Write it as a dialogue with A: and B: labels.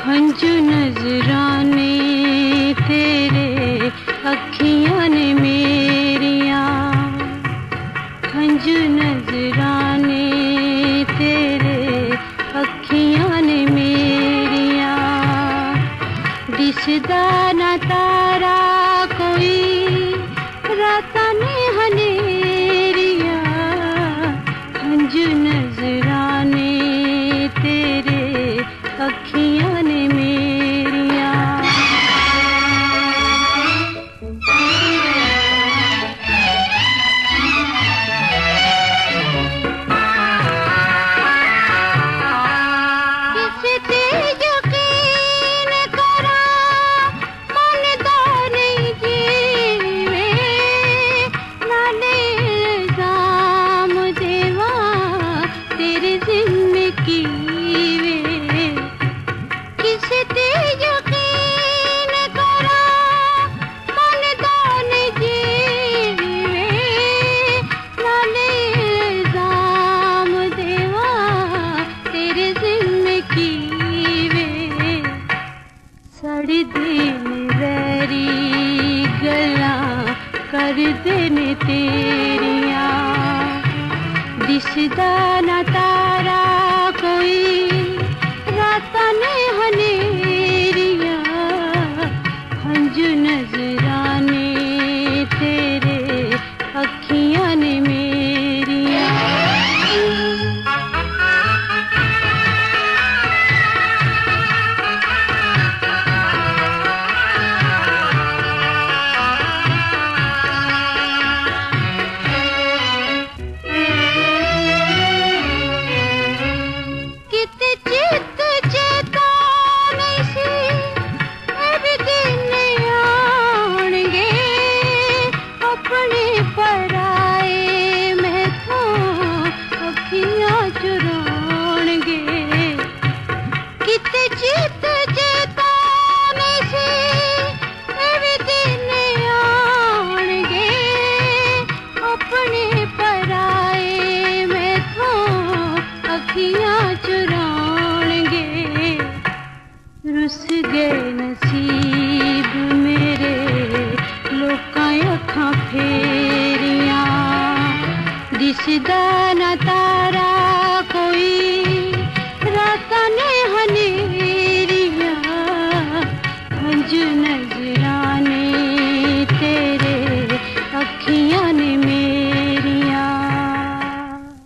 A: हंजू नजराने तेरे अखियां ने मेरिया, हंजू नजराने तेरे अखियां ने मेरिया। दिसदा ना तारा कोई राता ने हनेरिया, हंजू नजराने तेरे अखियां ने मेरिया। किसे ते यकीन करा मन दाने जीवे, नाले इल्जाम देवा तेरे जिंदगी वे। किसे ते यकीन करा मन दाने जीवे, नाले इल्जाम देवा तेरे जिंदगी वे। सड़ दिन वैरी गल्ला कर देने तेरिया, दिसदा ना तारा